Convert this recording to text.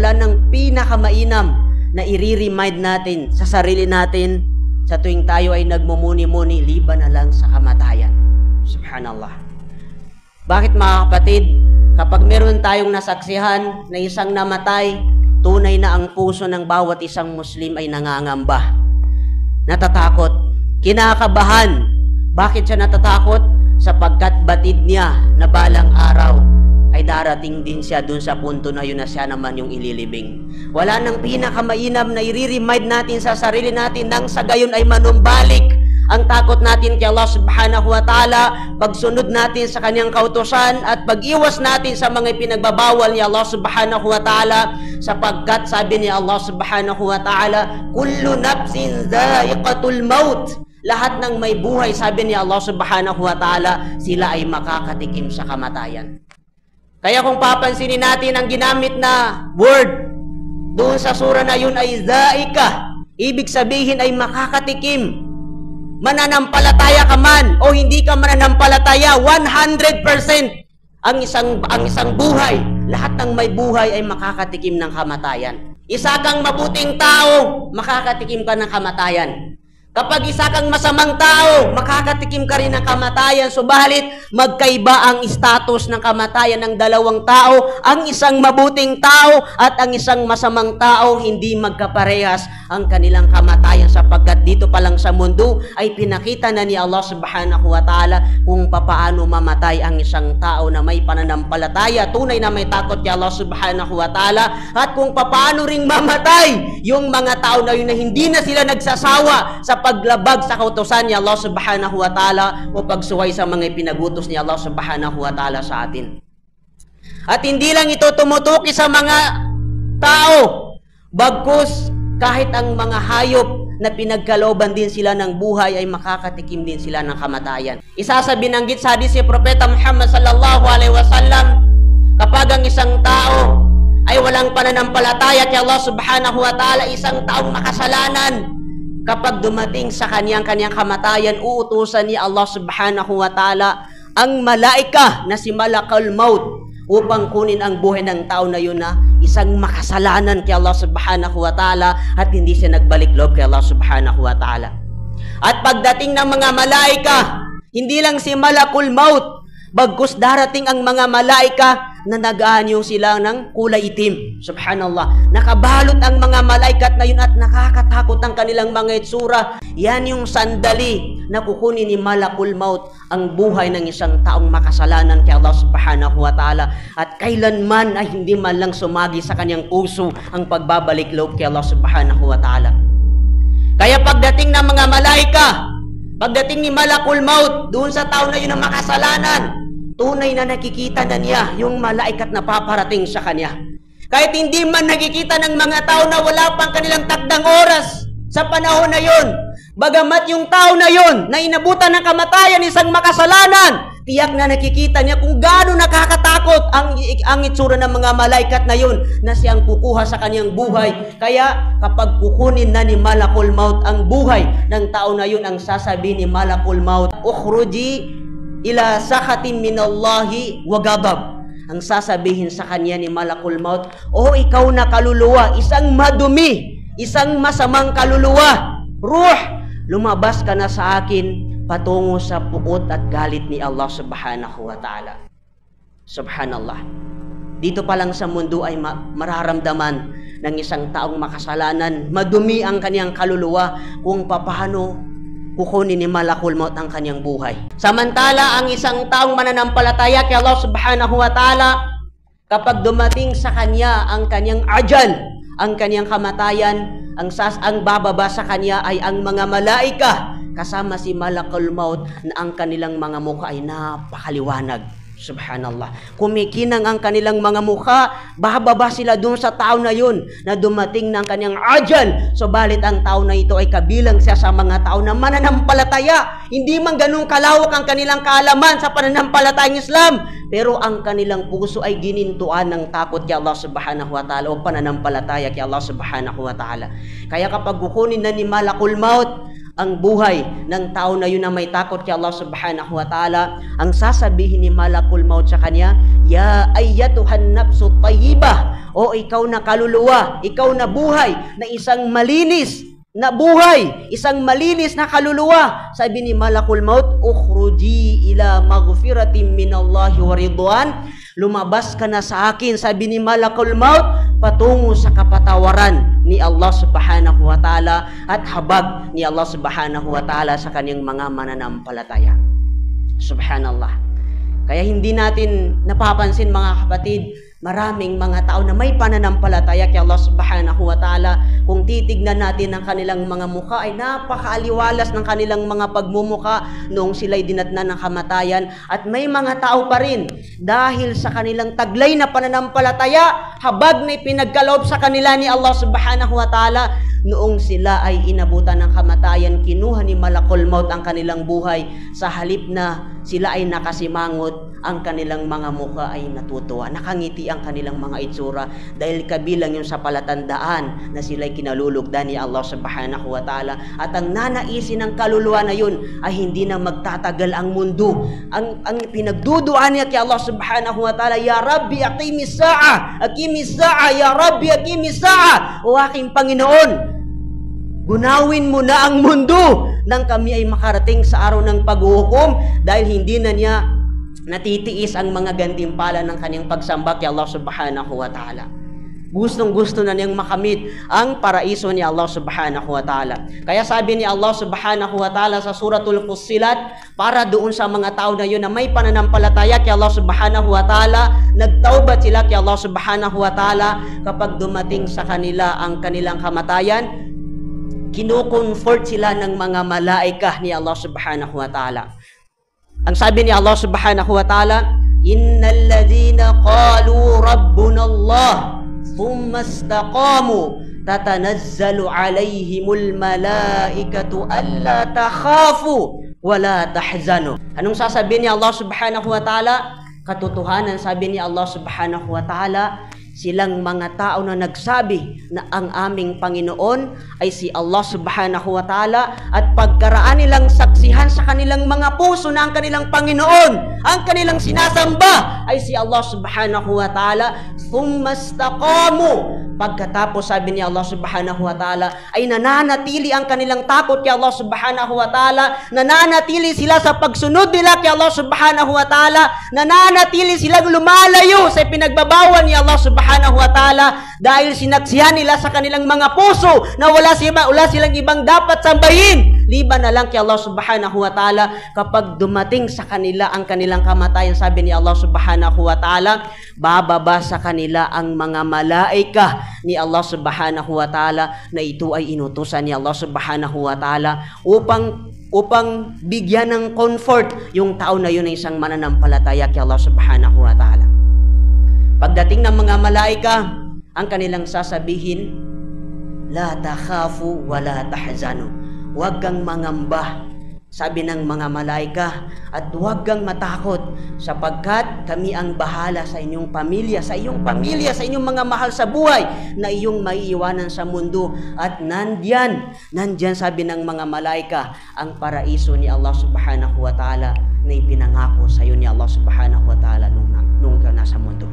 wala nang pinakamainam na i-remind natin sa sarili natin sa tuwing tayo ay nagmumuni-muni, liban na lang sa kamatayan. Subhanallah. Bakit mga kapatid, kapag meron tayong nasaksihan na isang namatay, tunay na ang puso ng bawat isang Muslim ay nangangamba. Natatakot, kinakabahan. Bakit siya natatakot? Sapagkat batid niya na balang araw ay darating din siya dun sa punto na yun na siya naman yung ililibing. Wala nang pinakamainam na i-remind natin sa sarili natin nang sa gayon ay manumbalik ang takot natin kay Allah subhanahu wa ta'ala, pagsunod natin sa kanyang kautusan at pag-iwas natin sa mga pinagbabawal ni Allah subhanahu wa ta'ala, sapagkat sabi ni Allah subhanahu wa ta'ala, kullu nafsin dha'iqatul maut. Lahat ng may buhay, sabi ni Allah subhanahu wa ta'ala, sila ay makakatikim sa kamatayan. Kaya kung papansinin natin ang ginamit na word doon sa surah na yun ay dha'iqa, ibig sabihin ay makakatikim. Mananampalataya ka man o hindi ka mananampalataya, 100% ang isang buhay, lahat ng may buhay ay makakatikim ng kamatayan. Isa kang mabuting tao, makakatikim ka ng kamatayan. Kapag isa kang masamang tao, makakatikim ka rin ng kamatayan. Subalit, magkaiba ang status ng kamatayan ng dalawang tao. Ang isang mabuting tao at ang isang masamang tao, hindi magkaparehas ang kanilang kamatayan, sapagkat dito pa lang sa mundo ay pinakita na ni Allah subhanahu wa ta'ala kung papaano mamatay ang isang tao na may pananampalataya, tunay na may takot kay Allah subhanahu wa ta'ala, at kung papaano ring mamatay yung mga tao na yun na hindi na sila nagsasawa sa paglabag sa kautusan ni Allah subhanahu wa ta'ala o pagsuway sa mga pinagutos ni Allah subhanahu wa ta'ala sa atin. At hindi lang ito tumutuki sa mga tao, bagkus kahit ang mga hayop na pinagkalooban din sila ng buhay ay makakatikim din sila ng kamatayan. Isa sa binanggit sa hadis ni Propeta Muhammad sallallahu alaihi wasallam, kapag ang isang tao ay walang pananampalataya kay Allah subhanahu wa ta'ala, isang taong makasalanan, kapag dumating sa kanyang kamatayan, uutusan ni Allah subhanahu wa ta'ala ang malaika na si Malakul Maut upang kunin ang buhay ng tao na yun na isang makasalanan kay Allah subhanahu wa ta'ala at hindi siya nagbalik loob kay Allah subhanahu wa ta'ala. At pagdating ng mga malaika, hindi lang si Malakul Maut, bagkus darating ang mga malaika na nag-aanyo sila ng kulay itim. Subhanallah. Nakabalot ang mga malaikat na yun at nakakatakot ang kanilang mga itsura. Yan yung sandali na kukunin ni Malakul Maut ang buhay ng isang taong makasalanan kay Allah subhanahu wa ta'ala. At kailanman ay hindi man lang sumagi sa kanyang puso ang pagbabalik loob kay Allah subhanahu wa ta'ala. Kaya pagdating ng mga malaika, pagdating ni Malakul Maut doon sa tao na yun ang makasalanan, tunay na nakikita na niya yung malaikat na paparating sa kanya. Kahit hindi man nakikita ng mga tao na wala pang kanilang takdang oras sa panahon na yun, bagamat yung tao na yun na inabutan ng kamatayan, isang makasalanan, tiyak na nakikita niya kung gaano nakakatakot ang itsura ng mga malaikat na yun na siyang kukuha sa kanyang buhay. Kaya kapag kukunin na ni Malakul Maut ang buhay ng tao na yun, ang sasabihin ni Malakul Maut, ukhruji ila sakhatin minallahi wa ghadab. Ang sasabihin sa kanya ni Malakul Maut, o ikaw na kaluluwa, isang madumi, isang masamang kaluluwa, ruh, lumabas ka na sa akin patungo sa puot at galit ni Allah subhanahu wa ta'ala. Subhanallah. Dito pa lang sa mundo ay mararamdaman ng isang taong makasalanan, madumi ang kanyang kaluluwa, kung papaano kukunin ni Malakul Maut ang kanyang buhay. Samantala, ang isang taong mananampalataya kay Allah subhanahu wa ta'ala, kapag dumating sa kanya ang kanyang ajal, ang kanyang kamatayan, ang bababa sa kanya ay ang mga malaika kasama si Malakul Maut na ang kanilang mga mukha ay napakaliwanag. Subhanallah. Kumikinang ang kanilang mga mukha, bababa sila dun sa tao na yun na dumating ng kanyang ajal. Subalit ang tao na ito ay kabilang siya sa mga tao na mananampalataya. Hindi man ganun kalawak ang kanilang kaalaman sa pananampalatayang Islam, pero ang kanilang puso ay ginintuan ng takot kay Allah subhanahu wa ta'ala o pananampalataya kay Allah subhanahu wa ta'ala. Kaya kapag kukunin na ni Malakul Maut ang buhay ng tao na yun na may takot kay Allah subhanahu wa ta'ala, ang sasabihin ni Malakul Maut sa kanya, ya ayyatuhan nafsu tayyibah, o ikaw na kaluluwa, ikaw na buhay, na isang malinis na buhay, isang malinis na kaluluwa. Sabi ni Malakul Maut, ukhruji ila maghfiratin minallahi wa ridwan, lumabas ka na sa akin, sabi ni Malakul Maut, patungo sa kapatawaran ni Allah subhanahu wa ta'ala at habag ni Allah subhanahu wa ta'ala sa kanyang mga mananampalataya. Subhanallah. Kaya hindi natin napapansin, mga kapatid, maraming mga tao na may pananampalataya kay Allah subhanahu wa ta'ala. Kung titignan natin ang kanilang mga mukha, ay napakaaliwalas ng kanilang mga pagmumuka noong sila'y dinatnan ng kamatayan. At may mga tao pa rin, dahil sa kanilang taglay na pananampalataya, habag na pinagkaloob sa kanila ni Allah subhanahu wa ta'ala, noong sila ay inabutan ng kamatayan, kinuha ni Malakul Maut ang kanilang buhay. Sa halip na sila ay nakasimangot, ang kanilang mga mukha ay natutuwa. Nakangiti ang kanilang mga itsura dahil kabilang yung sa palatandaan na sila'y kinalulugdan ni Allah subhanahu wa ta'ala. At ang nanaisin ng kaluluwa na yun ay hindi na magtatagal ang mundo. Ang pinagduduan niya kay Allah subhanahu wa ta'ala, ya Rabbi aqimis sa'a, aqimis sa'a, ya Rabbi aqimis sa'a, o aking Panginoon, gunawin mo na ang mundo nang kami ay makarating sa araw ng paghuhukom, dahil hindi na niya natitiis ang mga gantimpala ng kanyang pagsamba kay Allah subhanahu wa ta'ala. Gustong-gusto na niyang makamit ang paraiso ni Allah subhanahu wa ta'ala. Kaya sabi ni Allah subhanahu wa ta'ala sa suratul Fussilat, para doon sa mga tao na yun na may pananampalataya kay Allah subhanahu wa ta'ala, nagtaubat sila kay Allah subhanahu wa ta'ala, kapag dumating sa kanila ang kanilang kamatayan, kinukomfort sila ng mga malaika ni Allah subhanahu wa ta'ala. Ang sabi ni Allah subhanahu wa ta'ala, innal ladhina qalu rabbuna Allah thumma istaqamu tatanazzalu alayhimul malaikatu alla takhafu wala tahzanu. Anong sasabihin ni Allah subhanahu wa ta'ala? Katotohanan, sabi ni Allah subhanahu wa ta'ala, silang mga tao na nagsabi na ang aming Panginoon ay si Allah subhanahu wa ta'ala, at pagkaraan nilang saksihan sa kanilang mga puso na ang kanilang Panginoon, ang kanilang sinasamba ay si Allah subhanahu wa ta'ala, thumma istaqamu, pagkatapos sabi ni Allah subhanahu wa ta'ala ay nananatili ang kanilang takot kay Allah subhanahu wa ta'ala, nananatili sila sa pagsunod nila kay Allah subhanahu wa ta'ala, nananatili silang lumalayo sa pinagbabawal ni Allah subhanahu wa ta'ala, dahil sinaksihan nila sa kanilang mga puso na wala silang ibang dapat sambahin liban na lang kay Allah subhanahu wa ta'ala. Kapag dumating sa kanila ang kanilang kamatayan, sabi ni Allah subhanahu wa ta'ala, bababa sa kanila ang mga malaika ni Allah subhanahu wa ta'ala, na ito ay inutusan ni Allah subhanahu wa ta'ala upang bigyan ng comfort yung tao na yun ay isang mananampalataya kay Allah subhanahu wa ta'ala. Pagdating ng mga malaika, ang kanilang sasabihin, la takhafu wa la tahzanu, huwag kang mangamba, sabi ng mga malaika, at huwag kang matakot, sapagkat kami ang bahala sa inyong pamilya, sa inyong mga mahal sa buhay na iyong maiiwanan sa mundo. At nandyan sabi ng mga malaika, ang paraiso ni Allah subhanahu wa ta'ala na ipinangako sa iyo ni Allah subhanahu wa ta'ala nung ka nasa mundo.